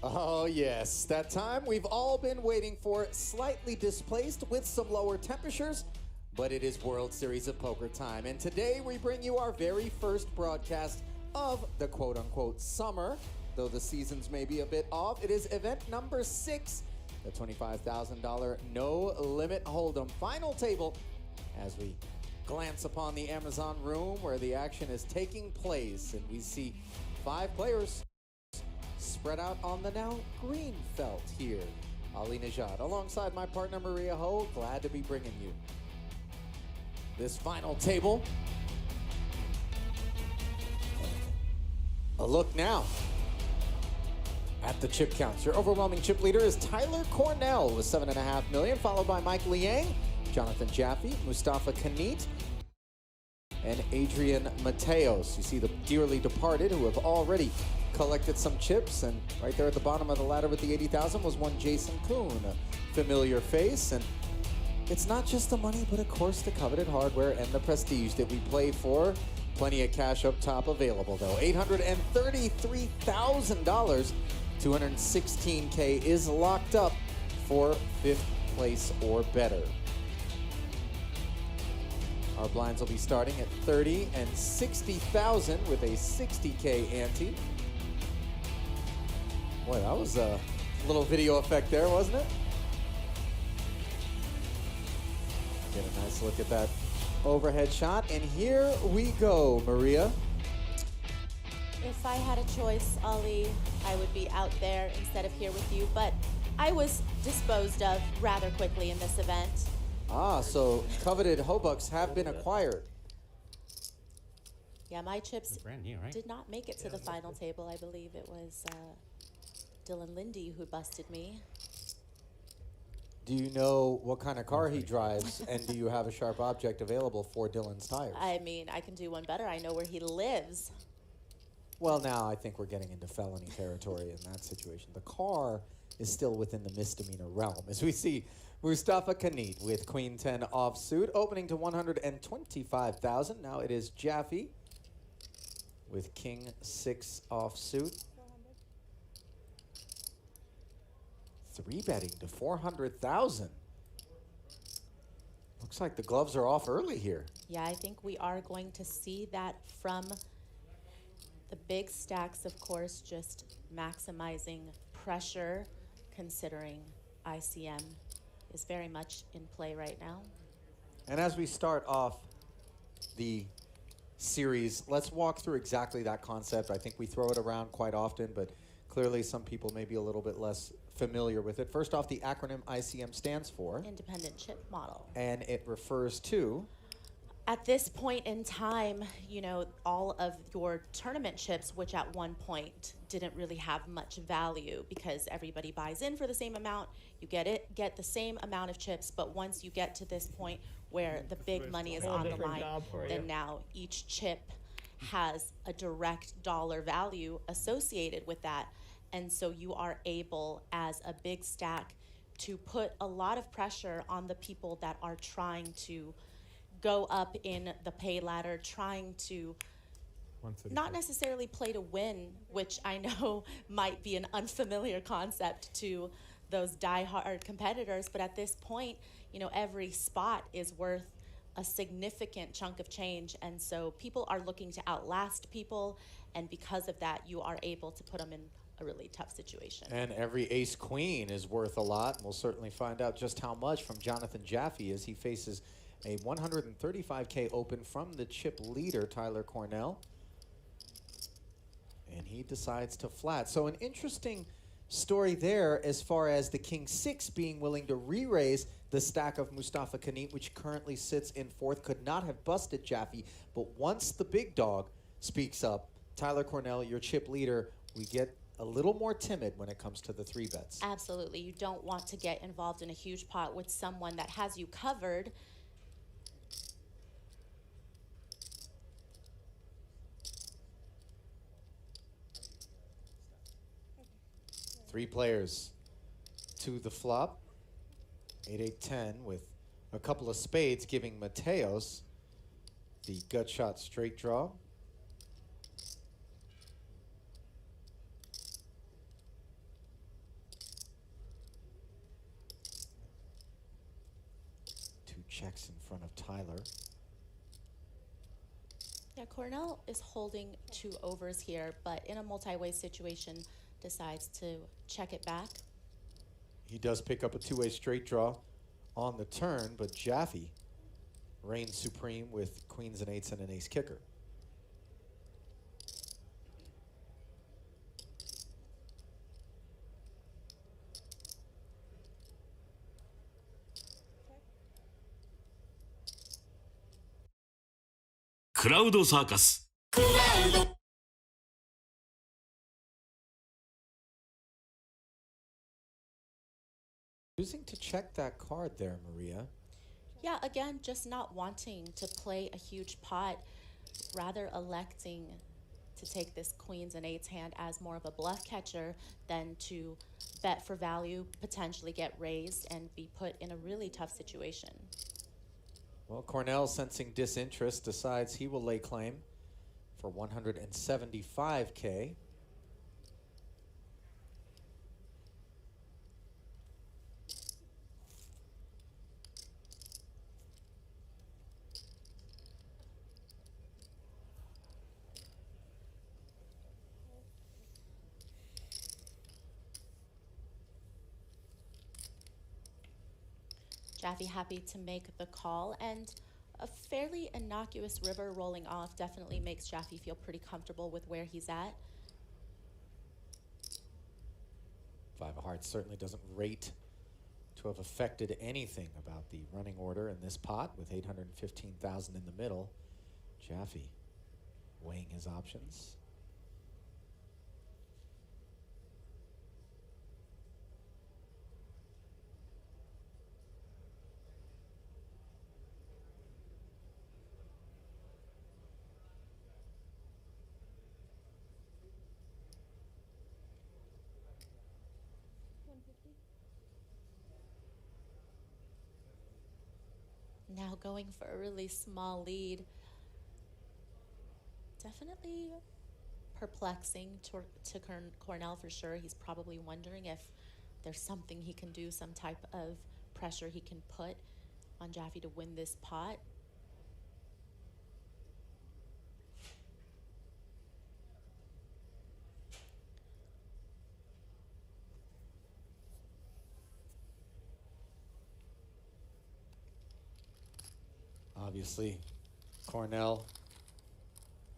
Oh, yes. That time we've all been waiting for, slightly displaced with some lower temperatures, but it is World Series of Poker time. And today we bring you our very first broadcast of the quote-unquote summer. Though the seasons may be a bit off, it is event number 6, the $25,000 No Limit Hold'em final table, as we glance upon the Amazon room where the action is taking place, and we see 5 players spread out on the now green felt here. Ali Najad, alongside my partner Maria Ho, glad to be bringing you this final table. A look now at the chip counts. Your overwhelming chip leader is Tyler Cornell with 7.5 million, followed by Mike Liang, Jonathan Jaffe, Mustafa Kanit, and Adrian Mateos. You see the dearly departed who have already collected some chips, and right there at the bottom of the ladder with the 80,000 was one Jason Kuhn, a familiar face. And it's not just the money, but of course the coveted hardware and the prestige that we play for. Plenty of cash up top available though. $833,000, 216K is locked up for 5th place or better. Our blinds will be starting at 30 and 60,000 with a 60K ante. Boy, that was a little video effect there, wasn't it? Get a nice look at that overhead shot, and here we go, Maria. If I had a choice, Ali, I would be out there instead of here with you, but I was disposed of rather quickly in this event. Ah, so coveted Hobucks have been acquired. Yeah, my chips brand new, right? did not make it to the final table. I believe it was Dylan Lindy who busted me. Do you know what kind of car he drives, and do you have a sharp object available for Dylan's tires? I mean, I can do one better. I know where he lives. Well, now I think we're getting into felony territory in that situation. The car is still within the misdemeanor realm, as we see Mustafa Kanit with Queen 10 offsuit, opening to 125,000. Now it is Jaffe with King 6 offsuit. 3-betting to 400,000. Looks like the gloves are off early here. Yeah, I think we are going to see that from the big stacks, of course, just maximizing pressure, considering ICM is very much in play right now. And as we start off the series, let's walk through exactly that concept. I think we throw it around quite often, but clearly some people may be a little bit less familiar with it. First off, the acronym ICM stands for? Independent chip model. And it refers to? At this point in time, you know, all of your tournament chips, which at one point didn't really have much value because everybody buys in for the same amount, you get the same amount of chips, but once you get to this point where the big money is on the line, then now each chip has a direct dollar value associated with that. And so you are able, as a big stack, to put a lot of pressure on the people that are trying to go up in the pay ladder, trying to not necessarily play to win, which I know might be an unfamiliar concept to those die-hard competitors, but at this point, you know, every spot is worth a significant chunk of change, and so people are looking to outlast people, and because of that, you are able to put them in a really tough situation. And every ace-queen is worth a lot, and we'll certainly find out just how much from Jonathan Jaffe as he faces a 135K open from the chip leader, Tyler Cornell. And he decides to flat. So an interesting story there as far as the King 6 being willing to re-raise the stack of Mustafa Kanit, which currently sits in 4th. Could not have busted Jaffe, but once the big dog speaks up, Tyler Cornell, your chip leader, we get a little more timid when it comes to the 3-bets. Absolutely. You don't want to get involved in a huge pot with someone that has you covered. Three players to the flop. 8-8-10 with a couple of spades giving Mateos the gut shot straight draw. checks in front of Tyler. Yeah, Cornell is holding 2 overs here, but in a multi-way situation, decides to check it back. He does pick up a 2-way straight draw on the turn, but Jaffe reigns supreme with queens and eights and an ace kicker. Crowd Circus. Choosing to check that card there, Maria. Yeah, again, just not wanting to play a huge pot, rather electing to take this queens and eights hand as more of a bluff catcher than to bet for value, potentially get raised, and be put in a really tough situation. Well, Cornell, sensing disinterest, decides he will lay claim for $175K. Jaffe happy to make the call, and a fairly innocuous river rolling off definitely makes Jaffe feel pretty comfortable with where he's at. 5 of hearts certainly doesn't rate to have affected anything about the running order in this pot with 815,000 in the middle. Jaffe weighing his options. Now going for a really small lead. Definitely perplexing to Cornell for sure. He's probably wondering if there's something he can do, some type of pressure he can put on Jaffe to win this pot. Obviously, Cornell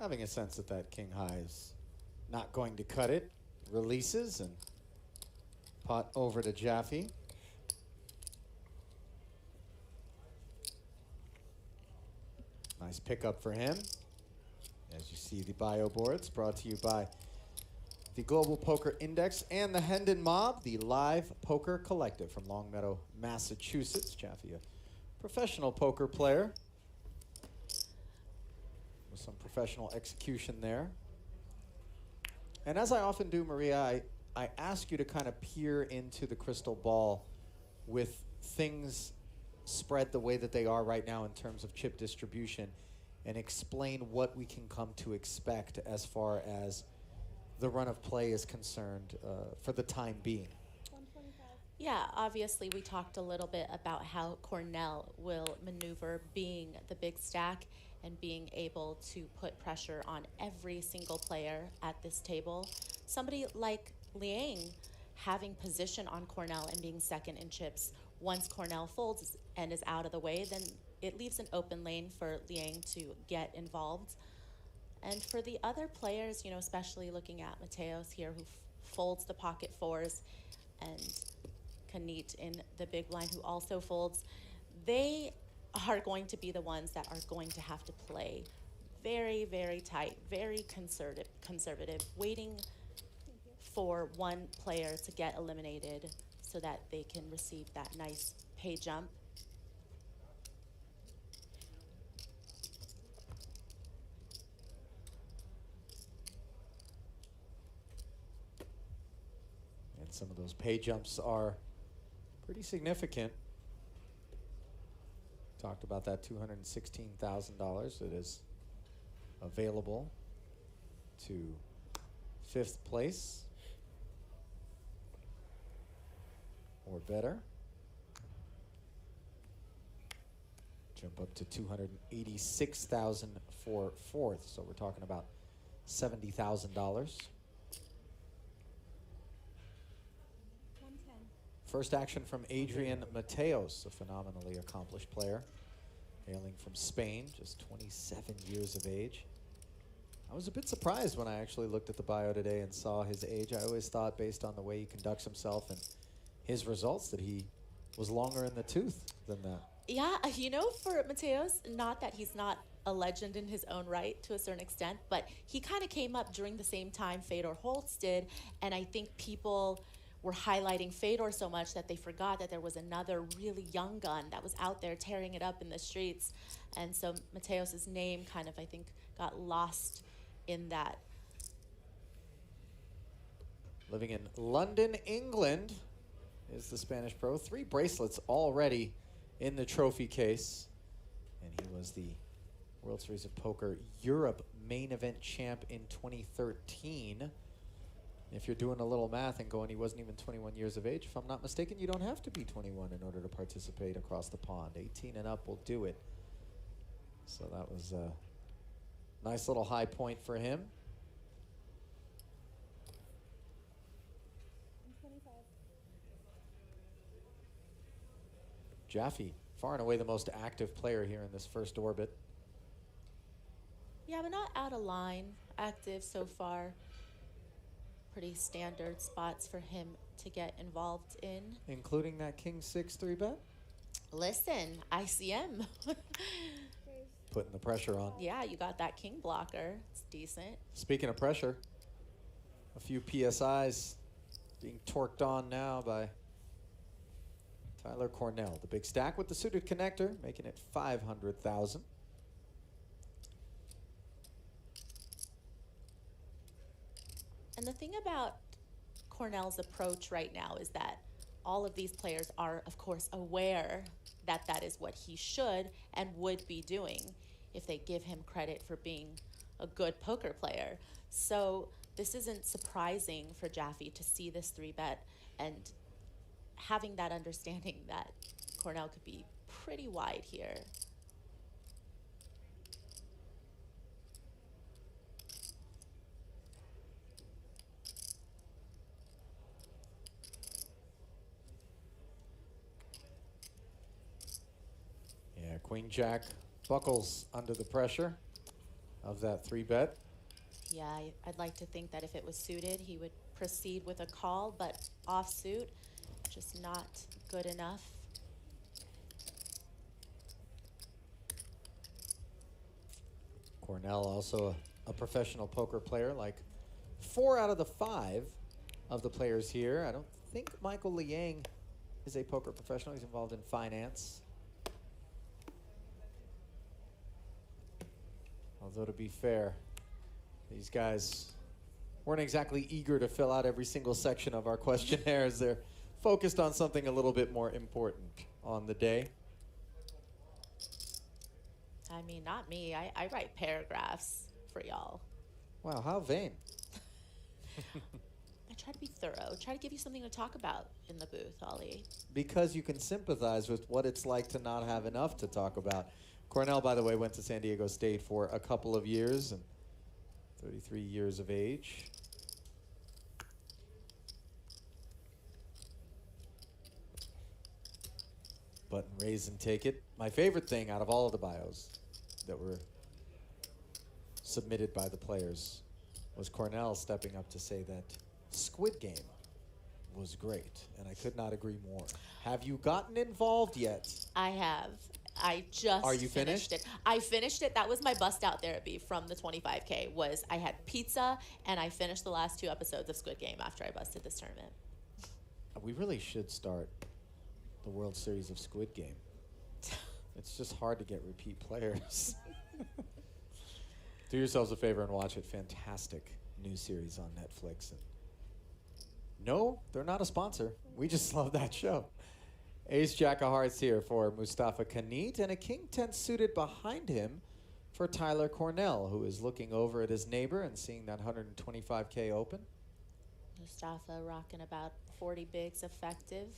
having a sense that that king high is not going to cut it. Releases and pot over to Jaffe. Nice pickup for him. As you see the bio boards brought to you by the Global Poker Index and the Hendon Mob, the live poker collective from Longmeadow, Massachusetts. Jaffe, a professional poker player with some professional execution there. And as I often do, Maria, I ask you to kind of peer into the crystal ball with things spread the way that they are right now in terms of chip distribution, and explain what we can come to expect as far as the run of play is concerned for the time being. Yeah, obviously we talked a little bit about how Cornell will maneuver being the big stack and being able to put pressure on every single player at this table. Somebody like Liang having position on Cornell and being second in chips. Once Cornell folds and is out of the way, then it leaves an open lane for Liang to get involved. And for the other players, you know, especially looking at Mateos here, who folds the pocket fours, and Kanit in the big blind, who also folds, they are going to be the ones that are going to have to play very, very tight, very conservative, waiting for one player to get eliminated so that they can receive that nice pay jump. And some of those pay jumps are pretty significant. Talked about that $216,000 that is available to 5th place or better. Jump up to 286,000 for fourth. So we're talking about $70,000. First action from Adrian Mateos, a phenomenally accomplished player, hailing from Spain, just 27 years of age. I was a bit surprised when I actually looked at the bio today and saw his age. I always thought, based on the way he conducts himself and his results, that he was longer in the tooth than that. Yeah, you know, for Mateos, not that he's not a legend in his own right to a certain extent, but he kind of came up during the same time Fedor Holtz did, and I think people were highlighting Fedor so much that they forgot that there was another really young gun that was out there tearing it up in the streets. And so Mateos' name kind of, I think, got lost in that. Living in London, England, is the Spanish pro. 3 bracelets already in the trophy case. And he was the World Series of Poker Europe main event champ in 2013. If you're doing a little math and going, he wasn't even 21 years of age, if I'm not mistaken, you don't have to be 21 in order to participate across the pond. 18 and up will do it. So that was a nice little high point for him. Jaffe, far and away the most active player here in this first orbit. Yeah, but not out of line. Active so far. Pretty standard spots for him to get involved in. Including that King 6 3-bet? Listen, ICM. Putting the pressure on. Yeah, you got that king blocker. It's decent. Speaking of pressure, a few PSIs being torqued on now by Tyler Cornell. The big stack with the suited connector, making it 500,000. And the thing about Cornell's approach right now is that all of these players are, of course, aware that that is what he should and would be doing if they give him credit for being a good poker player. So this isn't surprising for Jaffe to see this 3-bet and having that understanding that Cornell could be pretty wide here. Queen Jack buckles under the pressure of that 3-bet. Yeah, I'd like to think that if it was suited, he would proceed with a call, but offsuit, just not good enough. Cornell also a professional poker player, like 4 out of the 5 of the players here. I don't think Michael Liang is a poker professional. He's involved in finance. Although, to be fair, these guys weren't exactly eager to fill out every single section of our questionnaires. They're focused on something a little bit more important on the day. I mean, not me. I write paragraphs for y'all. Wow, how vain. I try to be thorough. Try to give you something to talk about in the booth, Ollie. Because you can sympathize with what it's like to not have enough to talk about. Cornell, by the way, went to San Diego State for a couple of years, and 33 years of age. Button raise and take it. My favorite thing out of all of the bios that were submitted by the players was Cornell stepping up to say that Squid Game was great, and I could not agree more. Have you gotten involved yet? I have. I just Are you finished? it. I finished it. That was my bust out therapy from the 25K was I had pizza and I finished the last 2 episodes of Squid Game after I busted this tournament. We really should start the World Series of Squid Game. It's just hard to get repeat players. Do yourselves a favor and watch it. Fantastic new series on Netflix. And no, they're not a sponsor. We just love that show. Ace Jack of Hearts here for Mustafa Kanit, and a King 10 suited behind him for Tyler Cornell, who is looking over at his neighbor and seeing that 125K open. Mustafa rocking about 40 bigs effective.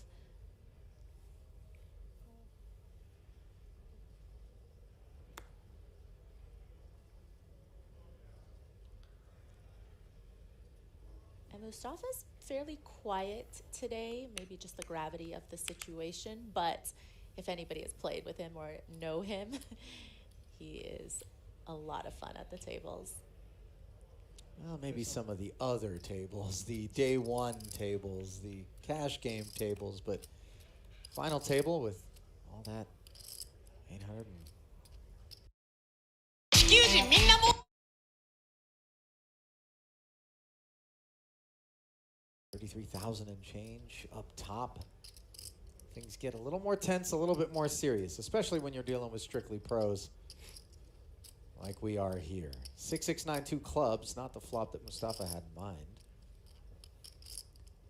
Mustafa's fairly quiet today, maybe just the gravity of the situation, but if anybody has played with him or know him, he is a lot of fun at the tables. Well, maybe some of the other tables, the day one tables, the cash game tables, but final table with all that 800 and 33,000 and change up top. Things get a little more tense, a little bit more serious, especially when you're dealing with strictly pros like we are here. 6692 clubs, not the flop that Mustafa had in mind.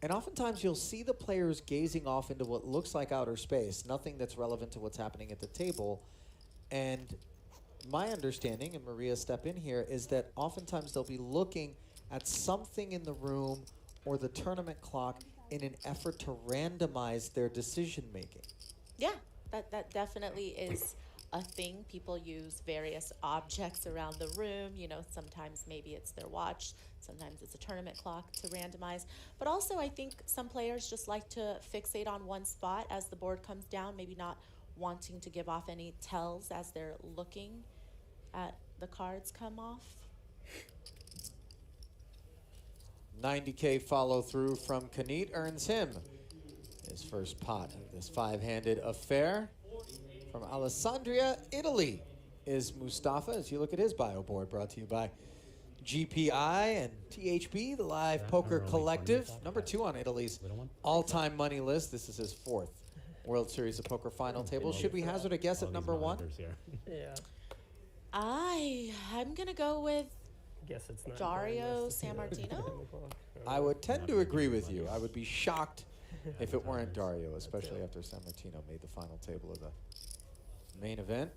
And oftentimes you'll see the players gazing off into what looks like outer space, nothing that's relevant to what's happening at the table. And my understanding, and Maria, step in here, is that oftentimes they'll be looking at something in the room or the tournament clock in an effort to randomize their decision making. Yeah, that definitely is a thing. People use various objects around the room. You know, sometimes maybe it's their watch, sometimes it's a tournament clock to randomize. But also I think some players just like to fixate on one spot as the board comes down, maybe not wanting to give off any tells as they're looking at the cards come off. 90K follow through from Kanit earns him his first pot of this five-handed affair. From Alessandria, Italy is Mustafa, as you look at his bio board, brought to you by GPI and THB, the Live Poker Collective. Number 2 on Italy's all-time money list. This is his 4th World Series of Poker final table. Should we hazard a guess at number 1? Yeah. I'm gonna go with Guess it's not Dario Sammartino. I would tend to agree with you. I would be shocked if it weren't Dario, especially after Sammartino made the final table of the main event.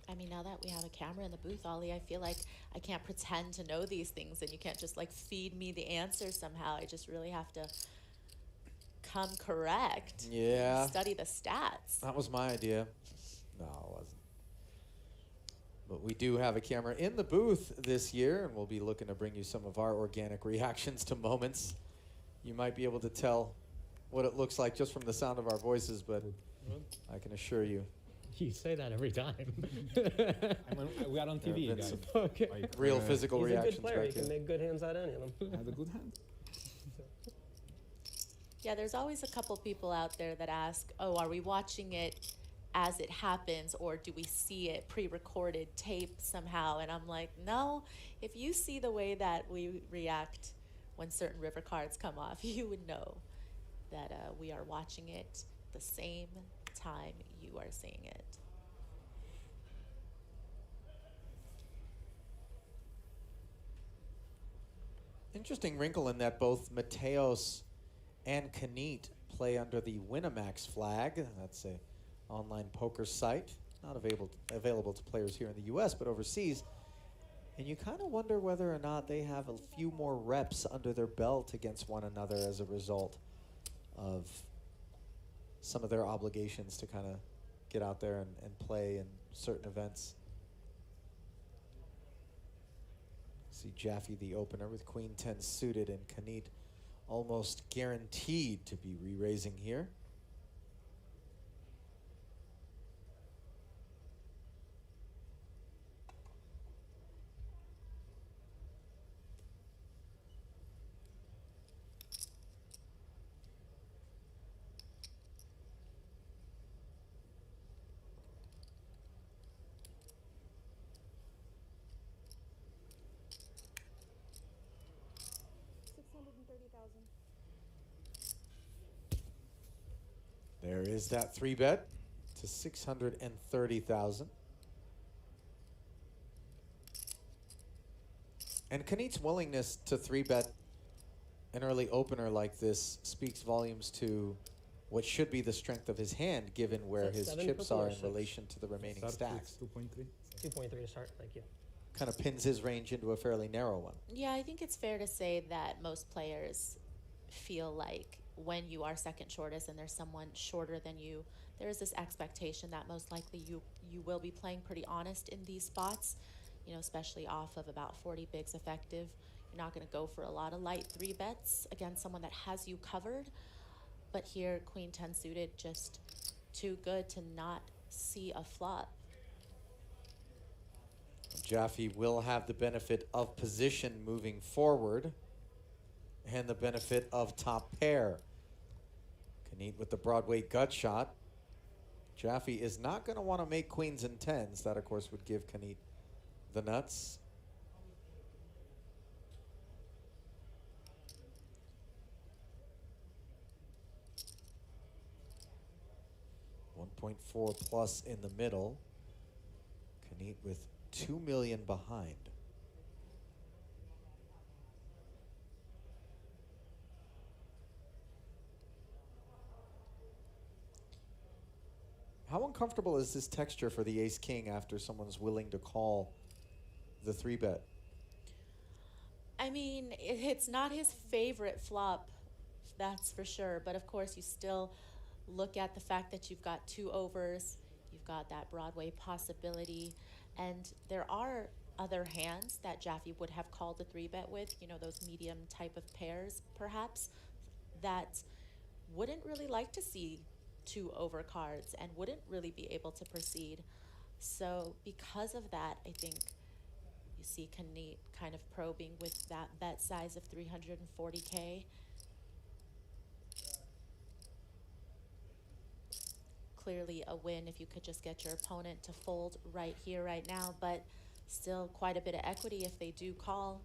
I mean, now that we have a camera in the booth, Ollie, I feel like I can't pretend to know these things and you can't just like feed me the answer somehow. I just really have to come correct. Yeah. Study the stats. That was my idea. No, it wasn't. But we do have a camera in the booth this year, and we'll be looking to bring you some of our organic reactions to moments. You might be able to tell what it looks like just from the sound of our voices, but I can assure you. You say that every time. We are on There have TV, been guys. some Okay. real physical He's a reactions good player. back He can here. make good hands out of any of them. Has a good hand. Yeah, there's always a couple people out there that ask, oh, are we watching it as it happens, or do we see it pre-recorded tape somehow? And I'm like, no, if you see the way that we react when certain river cards come off, you would know that we are watching it the same time you are seeing it. Interesting wrinkle in that both Mateos and Kanit play under the Winamax flag. That's a online poker site, not available to players here in the US, but overseas. And you kind of wonder whether or not they have a few more reps under their belt against one another as a result of some of their obligations to kind of get out there and play in certain events. See Jaffe the opener with Queen 10 suited, and Kanit almost guaranteed to be re-raising here. There is that 3-bet to 630,000. And Kanit's willingness to 3-bet an early opener like this speaks volumes to what should be the strength of his hand, given where Is that his 7 chips purple or are in 6? relation to the remaining stacks. 2.3. 2.3 to start, thank you. Kind of pins his range into a fairly narrow one. Yeah, I think it's fair to say that most players feel like when you are second shortest and there's someone shorter than you there is this expectation that most likely you will be playing pretty honest in these spots, you know, especially off of about 40 bigs effective. You're not going to go for a lot of light 3-bets against someone that has you covered. But here, Queen 10 suited, just too good to not see a flop. Jaffe will have the benefit of position moving forward and the benefit of top pair. Knight with the Broadway gut shot. Jaffe is not going to want to make queens and tens. That, of course, would give Knight the nuts. $1.4 plus in the middle. Knight with 2 million behind. How uncomfortable is this texture for the ace-king after someone's willing to call the 3-bet? I mean, it's not his favorite flop, that's for sure. But of course, you still look at the fact that you've got 2 overs, you've got that Broadway possibility, and there are other hands that Jaffe would have called a 3-bet with, you know, those medium type of pairs, perhaps, that wouldn't really like to see 2 overcards and wouldn't really be able to proceed. So because of that, I think you see Knight kind of probing with that bet size of 340K. Clearly a win if you could just get your opponent to fold right here, right now, but still quite a bit of equity if they do call.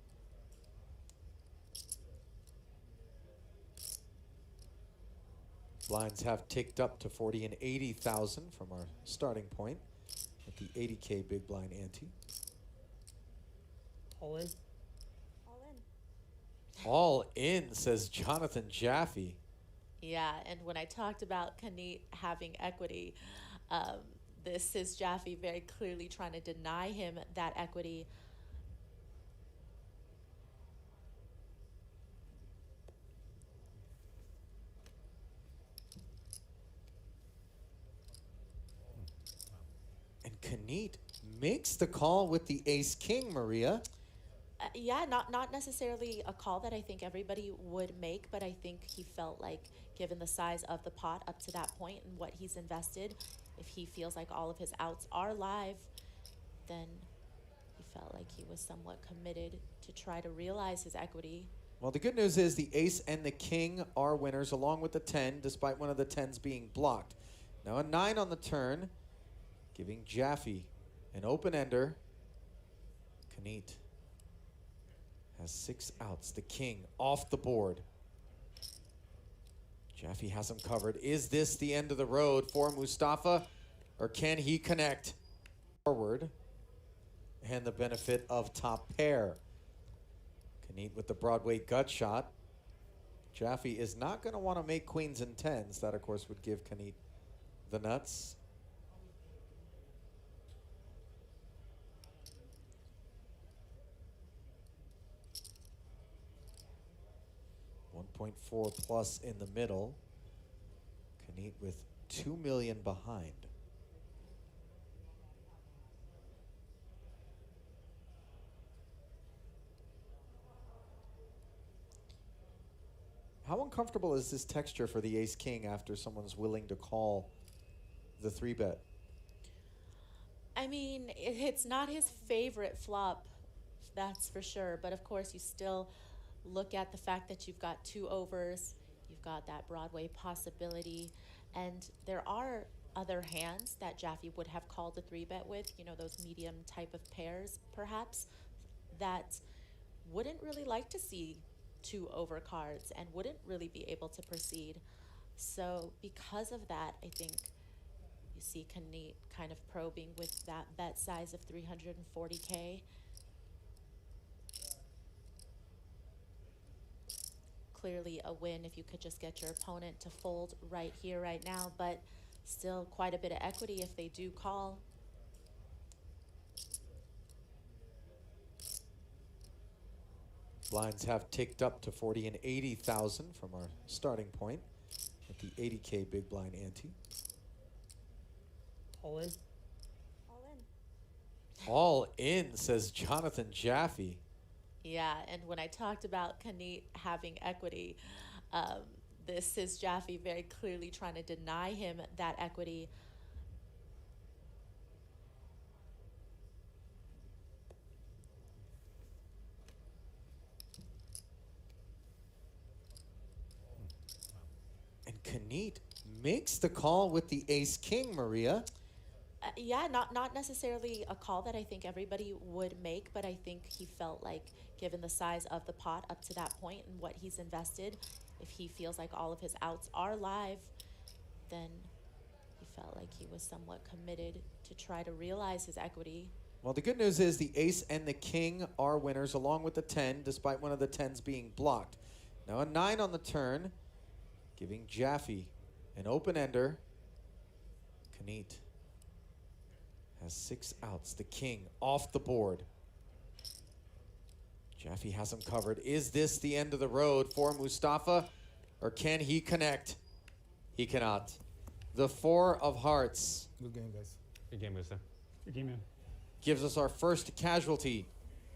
Blinds have ticked up to 40 and 80,000 from our starting point at the 80K big blind ante. All in. All in. All in, says Jonathan Jaffe. Yeah, and when I talked about Knight having equity, this is Jaffe very clearly trying to deny him that equity. And Knight makes the call with the ace-king, Maria. Yeah, not necessarily a call that I think everybody would make, but I think he felt like, given the size of the pot up to that point and what he's invested, if he feels like all of his outs are live, then he felt like he was somewhat committed to try to realize his equity. Well, the good news is the ace and the king are winners, along with the 10, despite one of the 10s being blocked. Now a 9 on the turn, giving Jaffe an open-ender. Knight has 6 outs. The king off the board. Jaffe has him covered. Is this the end of the road for Mustafa, or can he connect? Forward, and the benefit of top pair. Knight with the Broadway gut shot. Jaffe is not going to want to make queens and tens. That, of course, would give Knight the nuts. $1.4 plus in the middle. Knight with 2 million behind. How uncomfortable is this texture for the ace-king after someone's willing to call the 3-bet? I mean, it's not his favorite flop, that's for sure. But of course, you still look at the fact that you've got 2 overs, you've got that Broadway possibility, and there are other hands that Jaffe would have called a 3-bet with, you know, those medium type of pairs, perhaps, that wouldn't really like to see 2 overcards and wouldn't really be able to proceed. So because of that, I think you see Knight kind of probing with that bet size of 340K. Clearly a win if you could just get your opponent to fold right here, right now, but still quite a bit of equity if they do call. Blinds have ticked up to 40 and 80,000 from our starting point at the 80K big blind ante. All in. All in, says Jonathan Jaffe. Yeah, and when I talked about Kanit having equity, this is Jaffe very clearly trying to deny him that equity. And Kanit makes the call with the ace-king, Maria. Yeah, not necessarily a call that I think everybody would make, but I think he felt like, given the size of the pot up to that point and what he's invested, if he feels like all of his outs are live, then he felt like he was somewhat committed to try to realize his equity. Well, the good news is the ace and the king are winners, along with the 10, despite one of the 10s being blocked. Now a 9 on the turn, giving Jaffe an open-ender. Kanit has 6 outs. The king off the board. Jaffe has him covered. Is this the end of the road for Mustafa, or can he connect? He cannot. The 4 of hearts. Good game, guys. Good game, Musa. Good game, man. Gives us our first casualty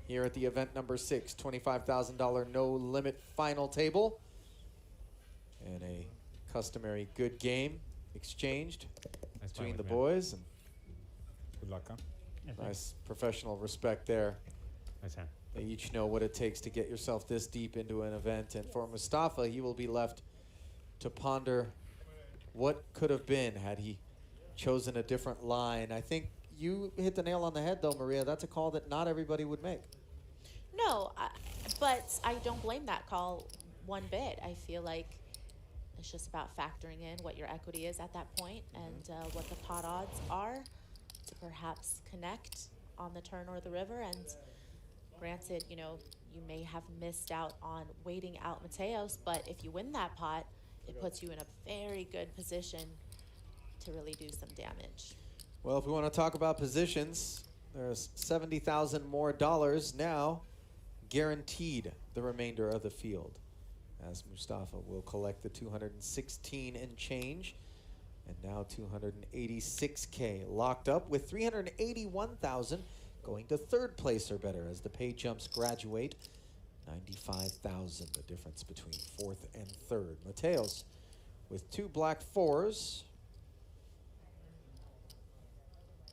here at the event number 6, $25,000 no limit final table. And a customary good game exchanged Nice between fight, the man. boys. And Good luck, huh? nice professional respect there. Nice hand. They each know what it takes to get yourself this deep into an event. And for Mustafa, he will be left to ponder what could have been had he chosen a different line. I think you hit the nail on the head, though, Maria. That's a call that not everybody would make. No, but I don't blame that call one bit. I feel like it's just about factoring in what your equity is at that point and what the pot odds are to perhaps connect on the turn or the river. And granted, you know, you may have missed out on waiting out Mateos, but if you win that pot, it puts you in a very good position to really do some damage. Well, if we want to talk about positions, there's $70,000 more now guaranteed the remainder of the field, as Mustafa will collect the 216 and change, and now 286K locked up, with 381,000 going to third place or better as the pay jumps graduate. 95,000, the difference between fourth and third. Mateos with 2 black 4s.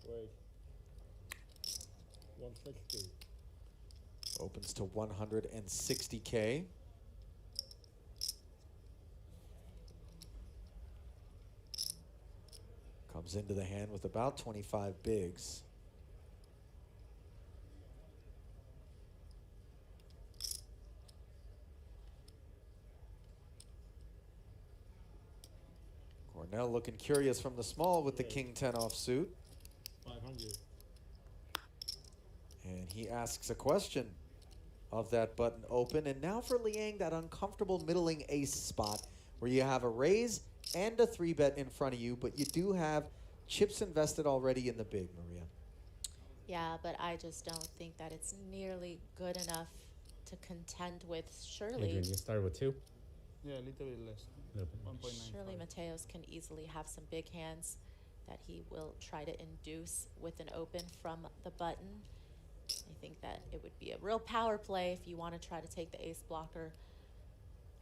Wait. 160. Opens to 160K. Comes into the hand with about 25 bigs. Cornell looking curious from the small with the king 10 offsuit. 500. And he asks a question of that button open. And now for Liang, that uncomfortable middling ace spot where you have a raise and a 3-bet in front of you, but you do have chips invested already in the big, Maria. Yeah, but I just don't think that it's nearly good enough to contend with Shirley. Adrian, you started with 2? Yeah, a little bit less. Little bit. 1.95. Surely Mateos can easily have some big hands that he will try to induce with an open from the button. I think that it would be a real power play if you want to try to take the ace blocker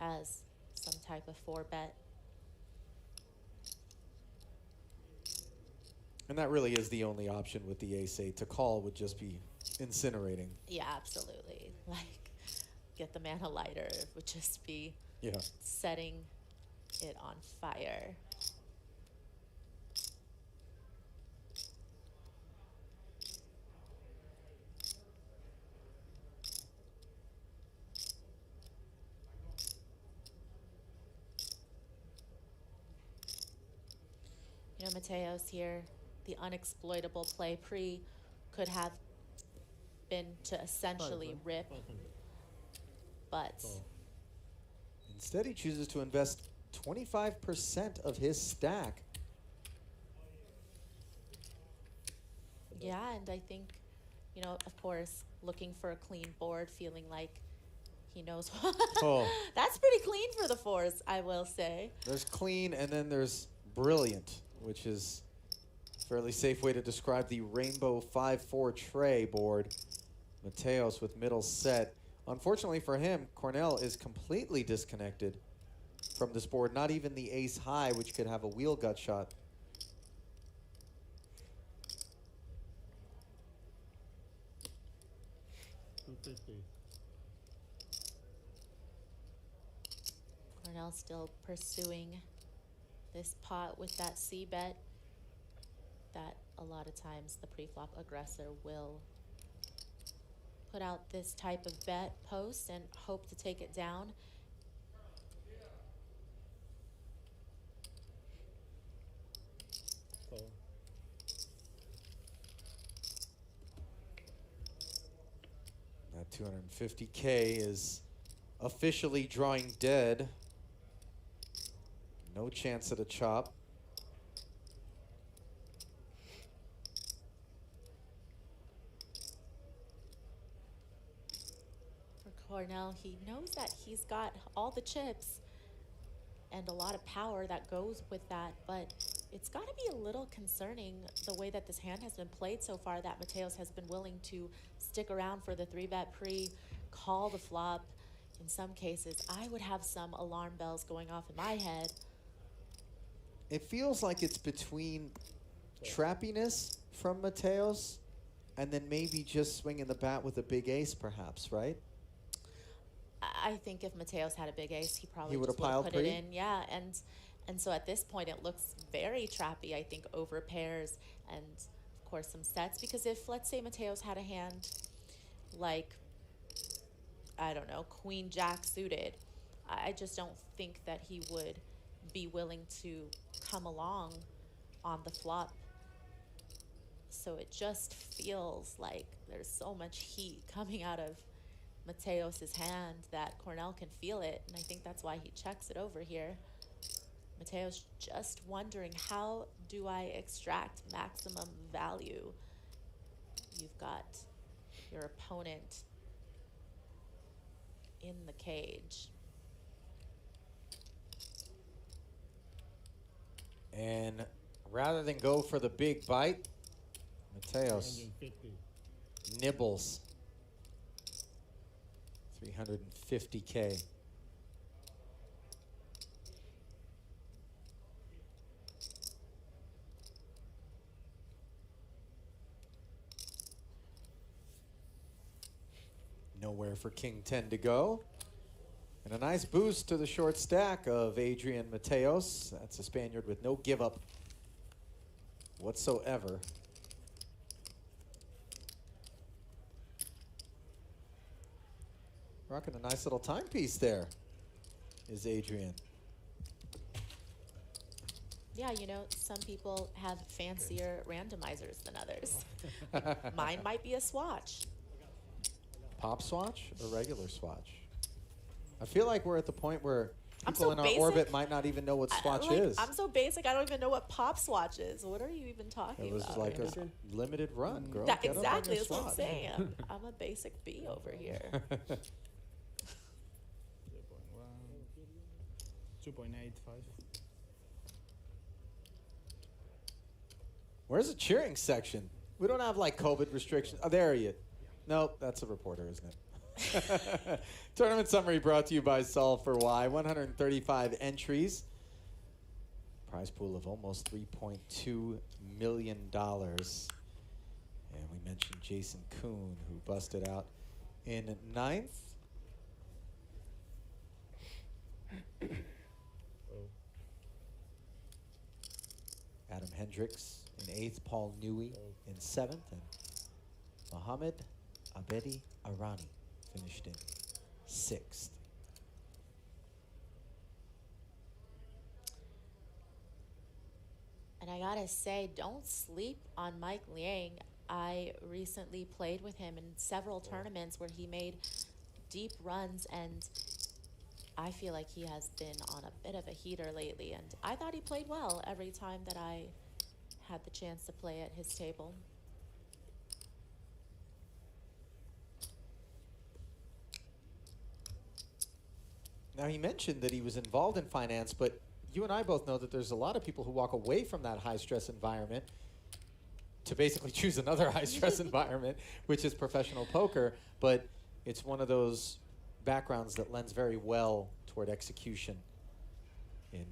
as some type of 4-bet. And that really is the only option with the ace-8. To call would just be incinerating. Yeah, absolutely. Like, get the man a lighter. It would just be Yeah. setting it on fire. You know, Mateos here, the unexploitable play pre could have been to essentially rip, but Instead, he chooses to invest 25% of his stack. yeah, and I think, you know, of course, looking for a clean board, feeling like he knows. Oh. That's pretty clean for the 4s, I will say. There's clean, and then there's brilliant, which is Fairly safe way to describe the rainbow 5-4 tray board. Mateos with middle set. Unfortunately for him, Cornell is completely disconnected from this board. Not even the ace high, which could have a wheel gut shot. Cornell still pursuing this pot with that C bet that a lot of times the pre-flop aggressor will put out this type of bet post and hope to take it down. That 250K is officially drawing dead. No chance at a chop. For Cornell, he knows that he's got all the chips and a lot of power that goes with that, but it's got to be a little concerning the way that this hand has been played so far, that Mateos has been willing to stick around for the 3-bet pre, call the flop. In some cases, I would have some alarm bells going off in my head. It feels like it's between trappiness from Mateos and then maybe just swinging the bat with a big ace, perhaps, right? I think if Mateos had a big ace, he probably He would just have would have piled put pre? it in. Yeah, and so at this point, it looks very trappy, I think, over pairs and, of course, some sets. Because if, let's say, Mateos had a hand like, I don't know, Queen Jack suited, I just don't think that he would be willing to come along on the flop. So it just feels like there's so much heat coming out of Mateos' hand that Cornell can feel it, and I think that's why he checks it over here. Mateos just wondering, how do I extract maximum value? You've got your opponent in the cage. And rather than go for the big bite, Mateos 150. nibbles 350K. Nowhere for King 10 to go. And a nice boost to the short stack of Adrian Mateos. That's a Spaniard with no give up whatsoever. Rocking a nice little timepiece there is Adrian. Yeah, you know, some people have fancier randomizers than others. Mine might be a swatch. Pop swatch or regular swatch? I feel like we're at the point where I'm people so in our basic. orbit might not even know what swatch Like, is. I'm so basic, I don't even know what pop swatch is. What are you even talking It was about? like a limited run, girl. That, Get up on exactly, your that's what I'm swatch. saying. I'm a basic B over here. 3.1. 2.85. Where's the cheering section? We don't have like COVID restrictions. Oh, there you. Nope, that's a reporter, isn't it? Tournament summary brought to you by Solve for Why. 135 entries. Prize pool of almost $3.2 million. And we mentioned Jason Kuhn, who busted out in 9th. Adam Hendricks in 8th, Paul Newey in 7th, and Mohammed Abedi Arani finished in 6th. And I gotta say, don't sleep on Mike Liang. I recently played with him in several tournaments where he made deep runs, and I feel like he has been on a bit of a heater lately, and I thought he played well every time that I had the chance to play at his table. Now, he mentioned that he was involved in finance, but you and I both know that there's a lot of people who walk away from that high-stress environment to basically choose another high-stress environment, which is professional poker. But it's one of those backgrounds that lends very well toward execution in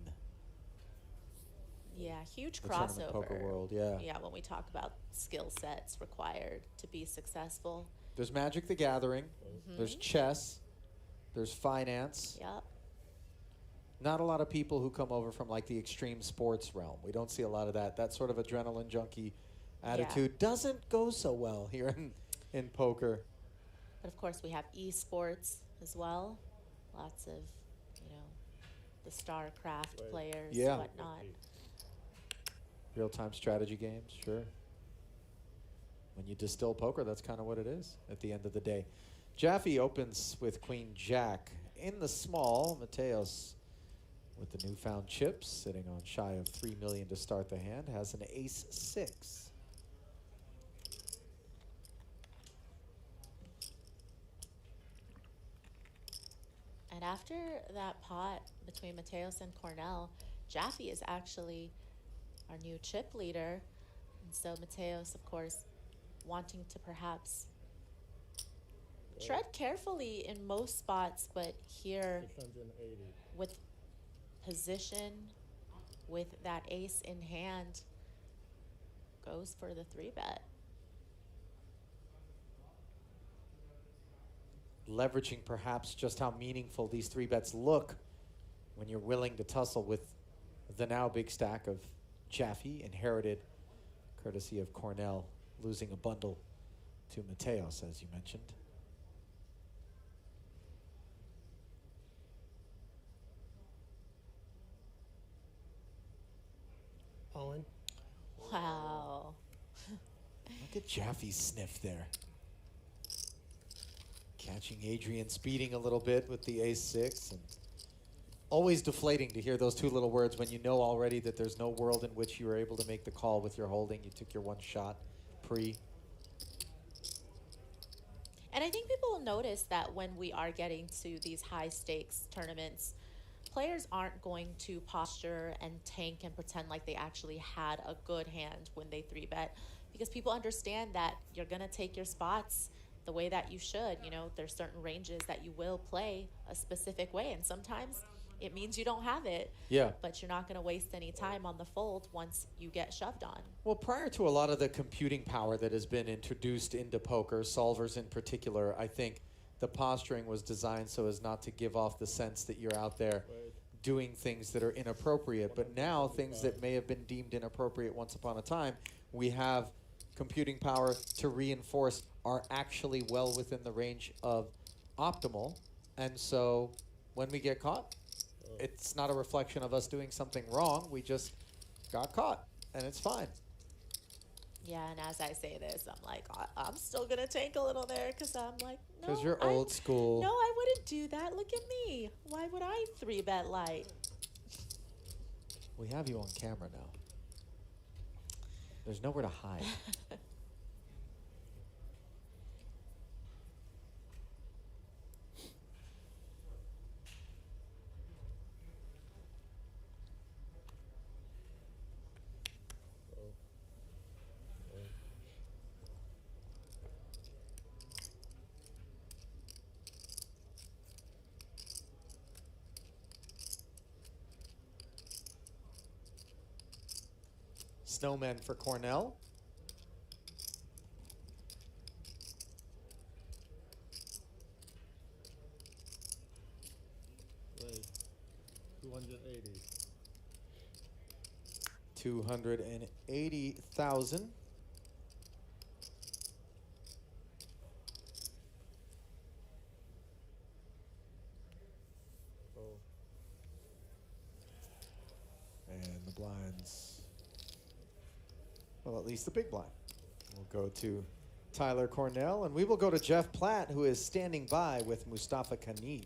Yeah, huge the tournament crossover. poker world. Yeah. Yeah, when we talk about skill sets required to be successful. There's Magic the Gathering. There's chess. There's finance. Yep. Not a lot of people who come over from like the extreme sports realm. We don't see a lot of that. That sort of adrenaline junkie attitude doesn't go so well here in poker. But of course, we have esports as well. Lots of, the StarCraft players, Yeah. whatnot. Real-time strategy games, sure. When you distill poker, that's kind of what it is at the end of the day. Jaffe opens with Queen Jack. In the small, Mateos, with the newfound chips, sitting on shy of $3 million to start the hand, has an ace-6. And after that pot between Mateos and Cornell, Jaffe is actually our new chip leader. And so Mateos, of course, wanting to perhaps tread carefully in most spots, but here 680. with position, with that ace in hand, goes for the 3-bet. Leveraging perhaps just how meaningful these 3-bets look when you're willing to tussle with the now big stack of Jaffe, inherited courtesy of Cornell, losing a bundle to Mateos, as you mentioned. All in. Wow. Look at Jaffe's sniff there. Catching Adrian speeding a little bit with the ace-6, and always deflating to hear those two little words when you know already that there's no world in which you were able to make the call with your holding. You took your one shot pre. And I think people will notice that when we are getting to these high stakes tournaments, players aren't going to posture and tank and pretend like they actually had a good hand when they 3-bet, because people understand that you're going to take your spots the way that you should. There's certain ranges that you will play a specific way, and sometimes it means you don't have it. Yeah. But you're not going to waste any time on the fold once you get shoved on. Well, prior to a lot of the computing power that has been introduced into poker, solvers in particular, I think the posturing was designed so as not to give off the sense that you're out there doing things that are inappropriate. But now, things that may have been deemed inappropriate once upon a time, we have computing power to reinforce are actually well within the range of optimal. And so when we get caught, it's not a reflection of us doing something wrong. We just got caught, and it's fine. Yeah, and as I say this, I'm like, I'm still going to tank a little there, because I'm like, no. Because you're old school. No, I wouldn't do that. Look at me. Why would I 3-bet light? We have you on camera now. There's nowhere to hide. Snowmen for Cornell. Wait. 280. 280,000. Oh. And the blinds. Well, at least the big blind. We'll go to Tyler Cornell, and we will go to Jeff Platt, who is standing by with Mustafa Kanit.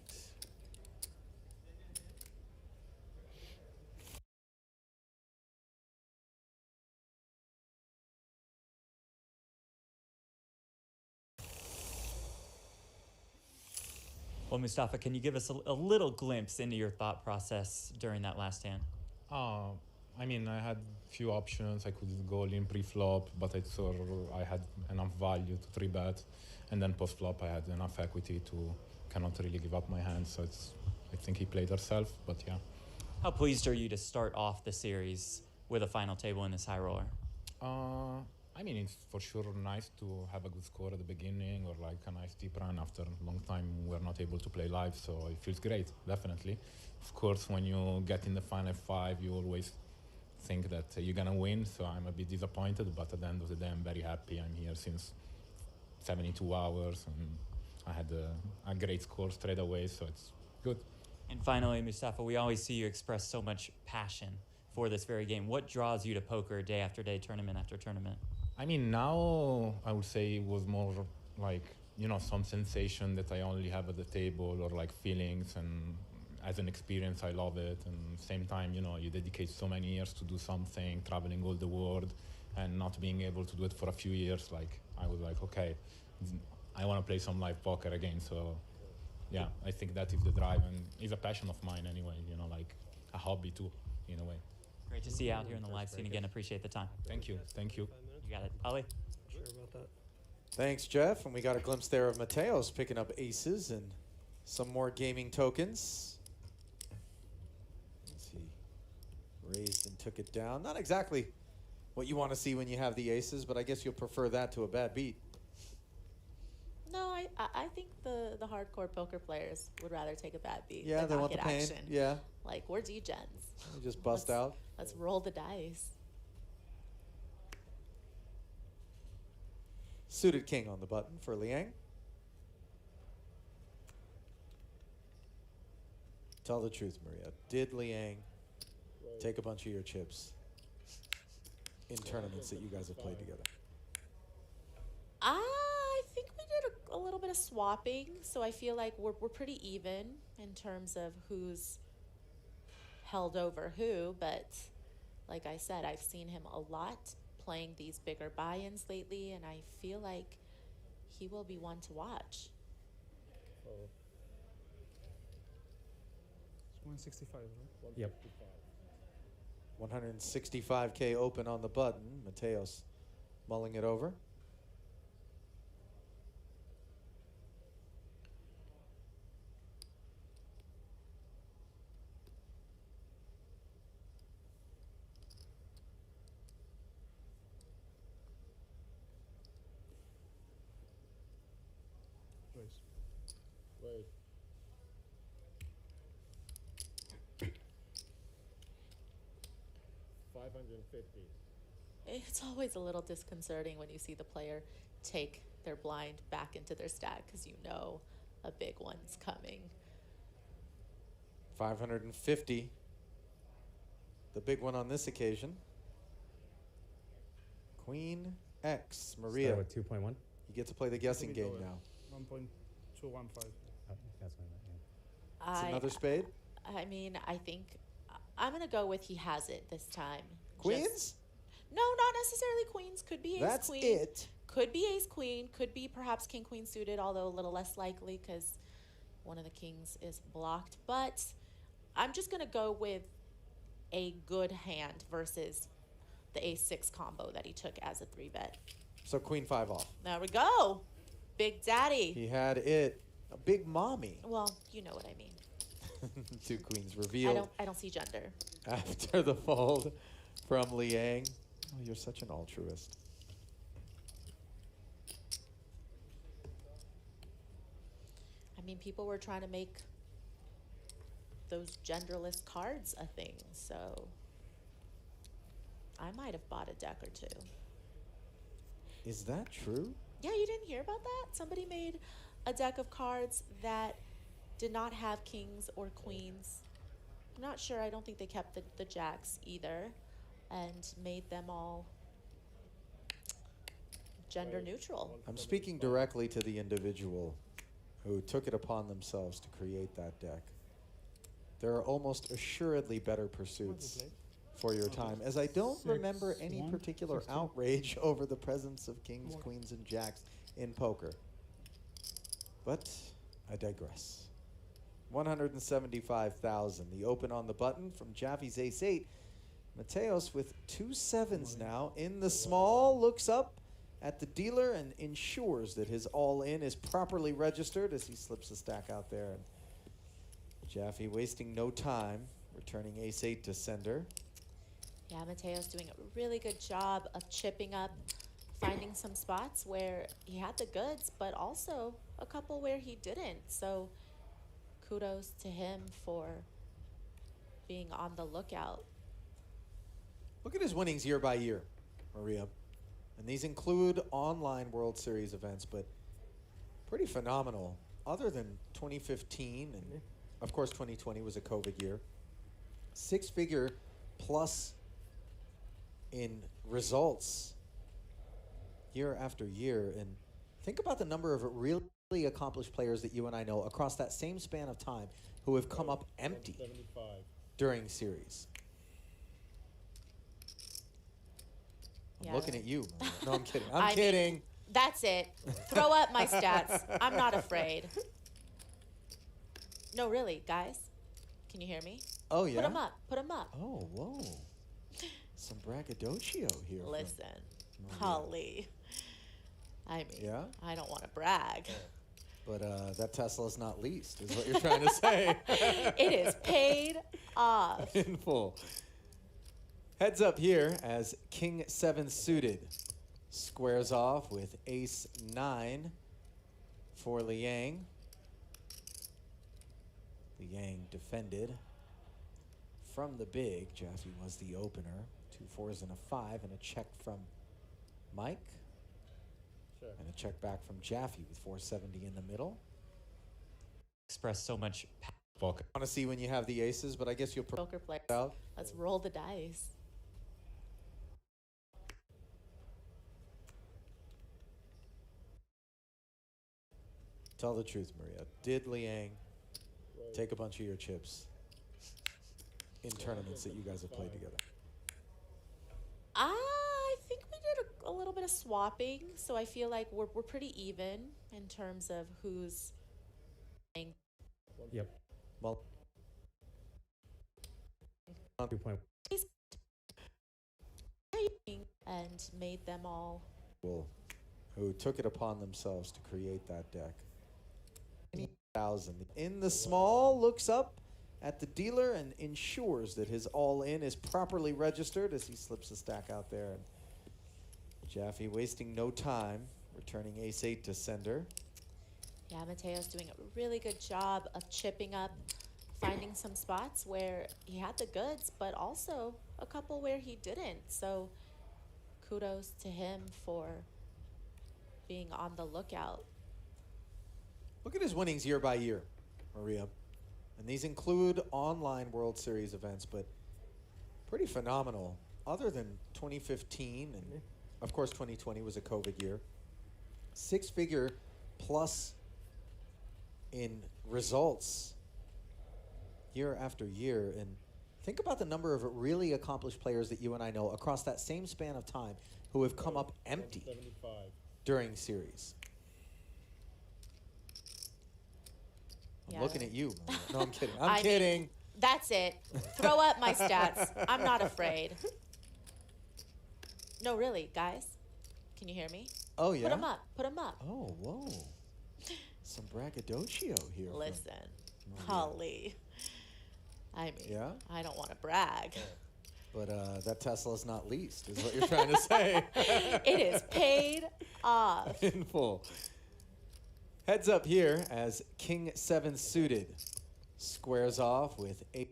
Well, Mustafa, can you give us a little glimpse into your thought process during that last hand? I mean, I had few options. I could go in pre-flop, but I saw I had enough value to 3-bet, and then post-flop I had enough equity to cannot really give up my hand. So I think he played herself, but yeah. How pleased are you to start off the series with a final table in this high roller? I mean, it's for sure nice to have a good score at the beginning, or like a nice deep run after a long time we're not able to play live, so it feels great, definitely. Of course, when you get in the final 5, you always think that you're gonna win, so I'm a bit disappointed, but at the end of the day I'm very happy. I'm here since 72 hours and I had a great score straight away, so it's good. And finally, Mustafa, we always see you express so much passion for this very game. What draws you to poker day after day, tournament after tournament? I mean, now I would say it was more like, you know, some sensation that I only have at the table, or like feelings, and as an experience I love it. And same time, you know, you dedicate so many years to do something, traveling all the world, and not being able to do it for a few years, like I was like, okay, I want to play some live poker again. So yeah, I think that is the drive, and it's a passion of mine anyway, you know, like a hobby too, in a way. Great to see you out here in the live scene again. Appreciate the time. Thank you. Thank you. 5 minutes. You got it. Ali? Sure about that. Thanks, Jeff. And we got a glimpse there of Mateos picking up aces and some more gaming tokens. Let's see. Raised and took it down. Not exactly what you want to see when you have the aces, but I guess you'll prefer that to a bad beat. No, I think the hardcore poker players would rather take a bad beat. Yeah, than they not want the get pain. action. Yeah. Like, we're degens. You just bust out. Let's roll the dice. Suited king on the button for Liang. Tell the truth, Maria. Did Liang take a bunch of your chips in tournaments that you guys have played together? I think we did a little bit of swapping, so I feel like we're pretty even in terms of who's held over who, but like I said, I've seen him a lot playing these bigger buy-ins lately, and I feel like he will be one to watch. It's 165, right? Yep. 165K open on the button. Mateos mulling it over. Raise. Wait. It's always a little disconcerting when you see the player take their blind back into their stack because you know a big one's coming. 550. The big one on this occasion. Queen X. Maria, Start with 2.1. you get to play the guessing game lower. now. 1.215. Oh, that's what I It's meant, another spade. I mean, I think I'm going to go with he has it this time. Queens? No, not necessarily queens. Could be ace That's queen. it. Could be ace queen. Could be perhaps king queen suited, although a little less likely because one of the kings is blocked. But I'm just going to go with a good hand versus the ace 6 combo that he took as a 3-bet. So Queen 5 off. There we go. Big daddy. He had it. A big mommy. Well, you know what I mean. 2 queens revealed I don't see gender. after the fold from Liang. Oh, you're such an altruist. I mean, people were trying to make those genderless cards a thing, so I might have bought a deck or two. Is that true? Yeah, you didn't hear about that? Somebody made a deck of cards that did not have kings or queens. I'm not sure. I don't think they kept the jacks either, and made them all gender neutral. I'm speaking directly to the individual who took it upon themselves to create that deck. There are almost assuredly better pursuits for your time, as I don't remember any particular outrage over the presence of kings, queens, and jacks in poker. But I digress. 175,000. The open on the button from Jaffe's ace 8. Mateos with 2 sevens now. In the small, looks up at the dealer and ensures that his all-in is properly registered as he slips the stack out there. And Jaffe wasting no time, returning ace-8 to sender. Yeah, Mateo's doing a really good job of chipping up, finding some spots where he had the goods, but also a couple where he didn't. So kudos to him for being on the lookout. Look at his winnings year by year, Maria. And these include online World Series events, but pretty phenomenal. Other than 2015, and of course 2020 was a COVID year. 6-figure plus in results year after year. And think about the number of really accomplished players that you and I know across that same span of time who have come up empty during series. I'm looking at you, Maria. No, I'm kidding. I'm kidding. Mean, that's it. Throw up my stats. I'm not afraid. No, really, guys. Can you hear me? Oh, yeah? Put them up. Put them up. Oh, whoa. Some braggadocio here. Listen, Maria. Holly. I mean, Yeah? I don't want to brag. But that Tesla's not leased, is what you're trying to say. It is paid off. In full. Heads up here as King 7 suited squares off with Ace 9 for Liang. Liang defended from the big. Jaffe was the opener. 2 4s and a 5 and a check from Mike. Sure. And a check back from Jaffe with 470 in the middle. Express so much. I want to see when you have the aces, but I guess you'll Poker players. out. Let's roll the dice. Tell the truth, Maria. Did Liang take a bunch of your chips in tournaments that you guys have played together? I think we did a little bit of swapping, so I feel like we're pretty even in terms of who's playing. Yep. Well, 2 point. And made them all. who took it upon themselves to create that deck. 20,000. In the small, looks up at the dealer and ensures that his all-in is properly registered as he slips the stack out there. And Jaffe wasting no time, returning ace-8 to sender. Yeah, Mateo's doing a really good job of chipping up, finding some spots where he had the goods, but also a couple where he didn't. So kudos to him for being on the lookout. Look at his winnings year by year, Maria. And these include online World Series events, but pretty phenomenal. Other than 2015, and of course 2020 was a COVID year. 6-figure plus in results year after year. And think about the number of really accomplished players that you and I know across that same span of time who have come up empty during series. I'm looking at you, Maria. No, I'm kidding. I'm kidding. Mean, that's it. Throw up my stats. I'm not afraid. No, really, guys. Can you hear me? Oh, yeah? Put them up. Put them up. Oh, whoa. Some braggadocio here. Listen, Maria. Holly. I mean, Yeah? I don't want to brag. But that Tesla's not leased, is what you're trying to say. It is paid off. In full. Heads up here as King 7 suited squares off with 8.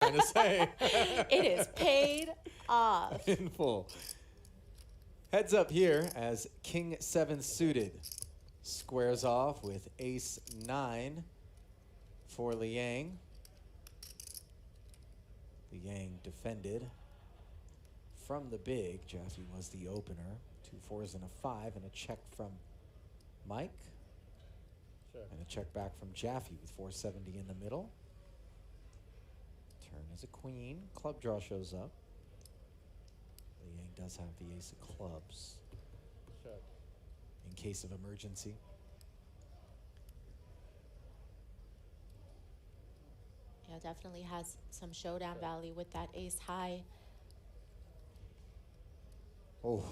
Trying to say. It is paid off. In full. Heads up here as King 7 suited squares off with Ace 9 for Liang. Yang defended from the big. Jaffe was the opener. 2 4s and a 5, and a check from Mike. And a check back from Jaffe with 470 in the middle. Turn as a queen. Club draw shows up. Yang does have the ace of clubs in case of emergency. Yeah, definitely has some showdown value with that ace high. Oh,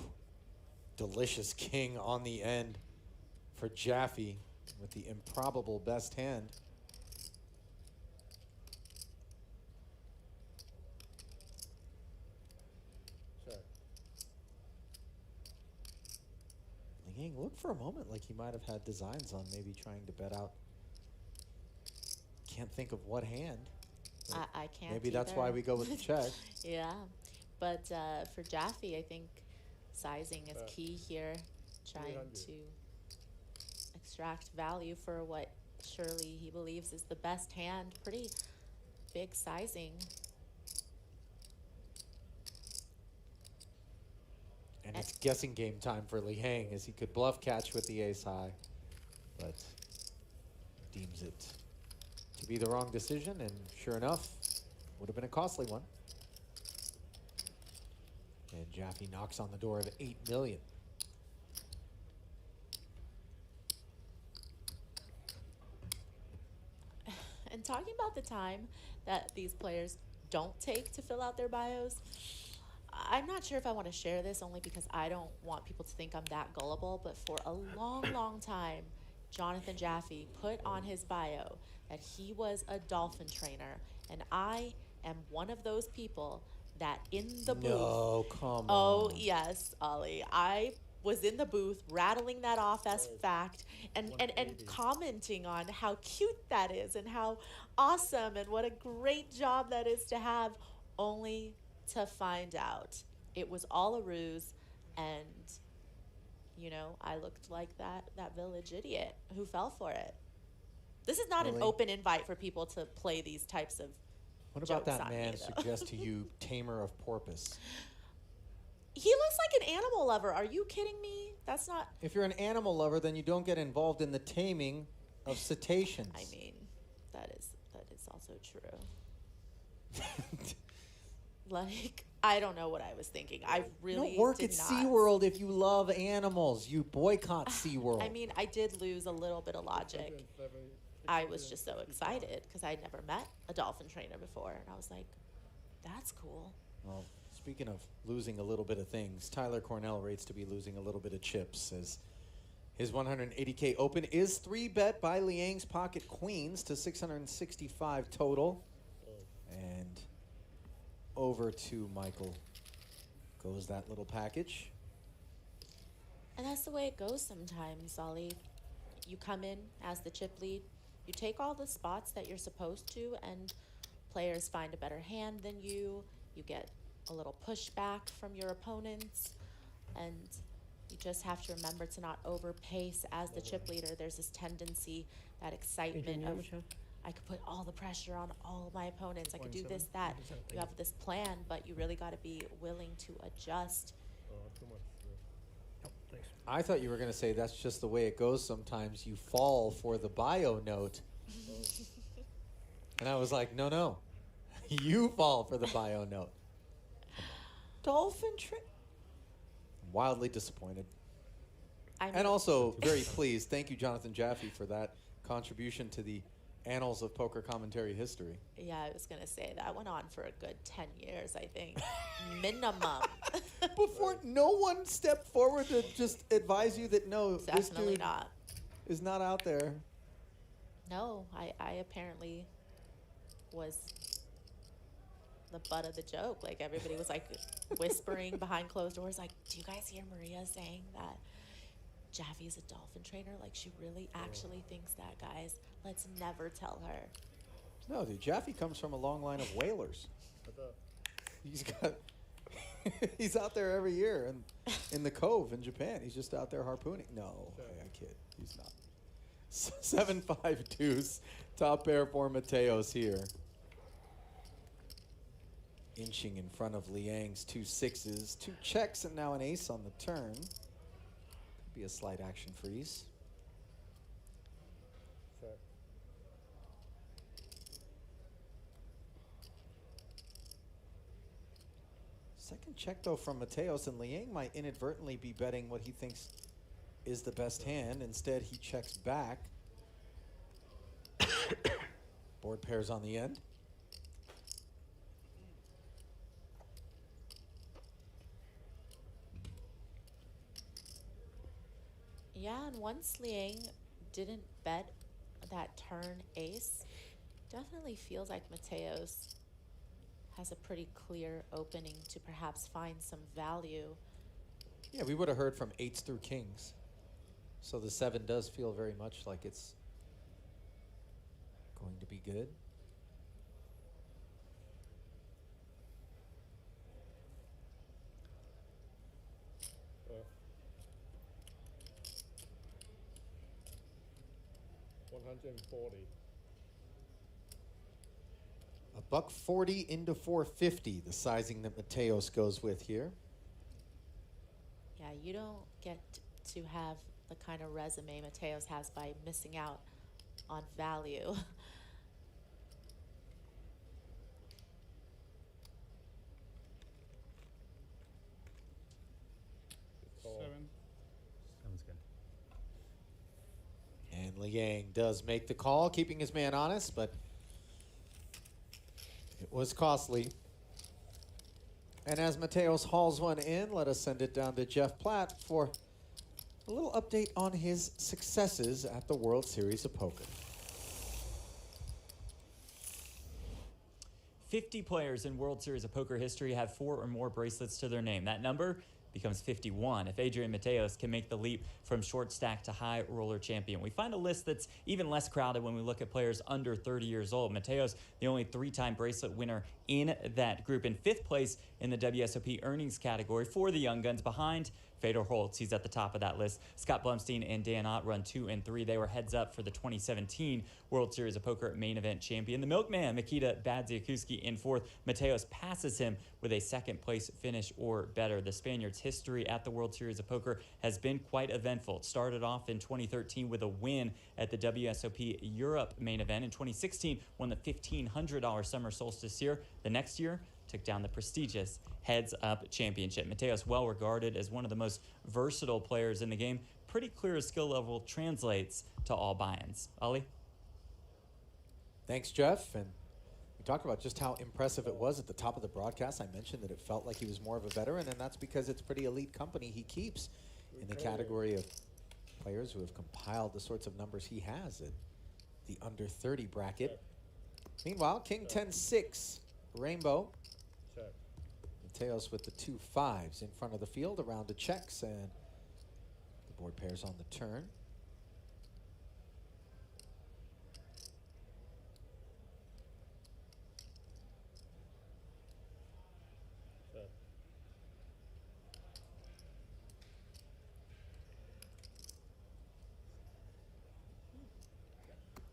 delicious king on the end for Jaffe with the improbable best hand. Yang looked for a moment like he might have had designs on maybe trying to bet out. Can't think of what hand. I can't Maybe that's either. why we go with the check. Yeah, but for Jaffe, I think sizing is key here, trying to extract value for what surely he believes is the best hand. Pretty big sizing. And it's guessing game time for Liang, as he could bluff catch with the ace high, but deems it to be the wrong decision, and sure enough, would have been a costly one. And Jaffe knocks on the door of 8 million. And talking about the time that these players don't take to fill out their bios, I'm not sure if I want to share this, only because I don't want people to think I'm that gullible, but for a long, long time, Jonathan Jaffe put on his bio that he was a dolphin trainer, and I am one of those people that in the booth. No, come Oh, on. yes, Ollie. I was in the booth rattling that off as fact and commenting on how cute that is and how awesome and what a great job that is to have, only to find out it was all a ruse, and you know, I looked like that village idiot who fell for it. This is not an Really? open invite for people to play these types of What about jokes that on man me, though. suggest to you tamer of porpoise? He looks like an animal lover. Are you kidding me? That's not. If you're an animal lover, then you don't get involved in the taming of cetaceans. I mean, that is also true. Like, I don't know what I was thinking. I You really don't work did at not. SeaWorld if you love animals. You boycott SeaWorld. I mean, I did lose a little bit of logic. I was just so excited because I'd never met a dolphin trainer before, and I was like, "That's cool." Well, speaking of losing a little bit of things, Tyler Cornell rates to be losing a little bit of chips, as his 180K open is 3-bet by Liang's pocket queens to 665 total. And over to Michael goes that little package. And that's the way it goes sometimes, Ollie. You come in as the chip lead, you take all the spots that you're supposed to, and players find a better hand than you. You get a little pushback from your opponents, and you just have to remember to not overpace as the chip leader. There's this tendency, that excitement of, I could put all the pressure on all of my opponents. I could do this, that. You have this plan, but you really got to be willing to adjust. I thought you were going to say that's just the way it goes sometimes. You fall for the bio note. And I was like, no. You fall for the bio note. Dolphin trick. Wildly disappointed. And also very pleased. Thank you, Jonathan Jaffe, for that contribution to the annals of poker commentary history. Yeah, I was going to say that went on for a good 10 years, I think. Minimum. Before no one stepped forward to just advise you that no, this Definitely dude not. is not out there. No, I apparently was the butt of the joke. Like, everybody was like whispering behind closed doors, like, do you guys hear Maria saying that Jaffe is a dolphin trainer? Like, she really actually thinks that, guys. Let's never tell her. No, dude, Jaffe comes from a long line of whalers. He's got, he's out there every year in the Cove in Japan. He's just out there harpooning. No, I kid. He's not. 7-5 deuce. Top pair for Mateos here. inching in front of Liang's 2 6s, 2 checks, and now an ace on the turn. Could be a slight action freeze. Check. Second check, though, from Mateos, and Liang might inadvertently be betting what he thinks is the best hand. Instead, he checks back. Board pairs on the end. Yeah, and once Liang didn't bet that turn ace, definitely feels like Mateos has a pretty clear opening to perhaps find some value. Yeah, we would have heard from 8s through kings. So the 7 does feel very much like it's going to be good. Uh, 140. $140 into 450, the sizing that Mateos goes with here. Yeah, you don't get to have the kind of resume Mateos has by missing out on value. Call. 7. Sounds good. And Liang does make the call, keeping his man honest, but it was costly. And as Mateos hauls one in, let us send it down to Jeff Platt for a little update on his successes at the World Series of Poker. 50 players in World Series of Poker history have 4 or more bracelets to their name. That number becomes 51 if Adrian Mateos can make the leap from short stack to high roller champion. We find a list that's even less crowded when we look at players under 30 years old. Mateos, the only 3-time bracelet winner in that group, in 5th place in the WSOP earnings category for the Young Guns, behind Fedor Holtz. He's at the top of that list. Scott Blumstein and Dan Ott run 2 and 3. They were heads up for the 2017 World Series of Poker main event champion. The Milkman, Mikita Badziakuski, in 4th. Mateos passes him with a 2nd place finish or better. The Spaniard's history at the World Series of Poker has been quite eventful. It started off in 2013 with a win at the WSOP Europe main event. In 2016, won the $1,500 Summer Solstice year. The next year, took down the prestigious Heads Up Championship. Mateos, well regarded as one of the most versatile players in the game. Pretty clear his skill level translates to all buy-ins. Ali? Thanks, Jeff. And we talked about just how impressive it was at the top of the broadcast. I mentioned that it felt like he was more of a veteran, and that's because it's pretty elite company he keeps in the category of players who have compiled the sorts of numbers he has in the under 30 bracket. Meanwhile, King 10-6, Rainbow. Check. Mateos with the 2 5s in front of the field, a round of checks, and the board pairs on the turn. Check.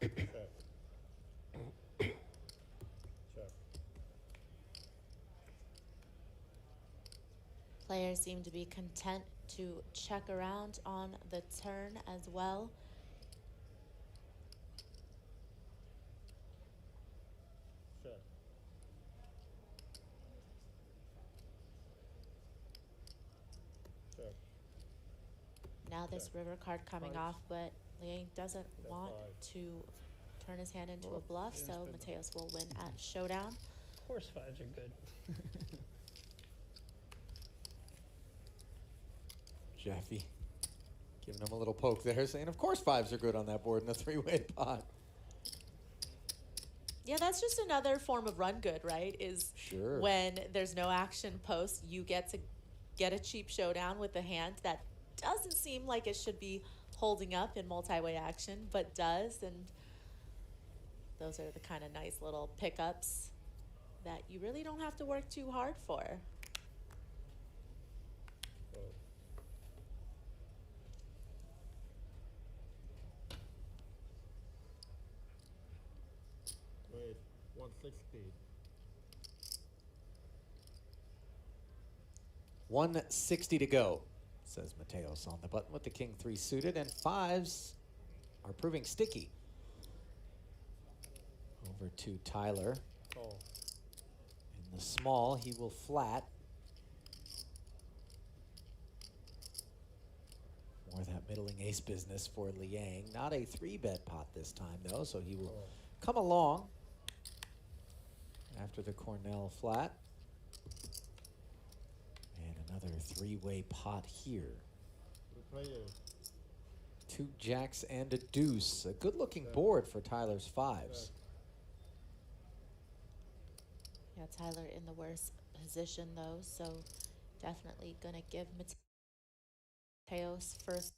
Check. Check. Players seem to be content to check around on the turn as well. Check. Check. Now this river card coming Five. off, but Liang doesn't That's want 5. to turn his hand into a Well, bluff, yeah, so it's Mateos will win at Showdown. Of course, 5s are good. Jeffy giving him a little poke there, saying, of course 5s are good on that board in a 3-way pot. Yeah, that's just another form of run good, right? Is Sure. when there's no action post, you get to get a cheap showdown with a hand that doesn't seem like it should be holding up in multi-way action, but does, and those are the kind of nice little pickups that you really don't have to work too hard for. Oh. Wait, 160. 160 to go, says Mateos on the button with the king 3 suited, and 5s are proving sticky. Over to Tyler. Call. In the small, he will flat. More of that middling ace business for Liang. Not a 3-bet pot this time, though, so he will come along after the Cornell flat. And another 3-way pot here. Good players. 2 jacks and a deuce. A good-looking board for Tyler's 5s. Yeah, Tyler in the worst position though, so definitely gonna give Mateos first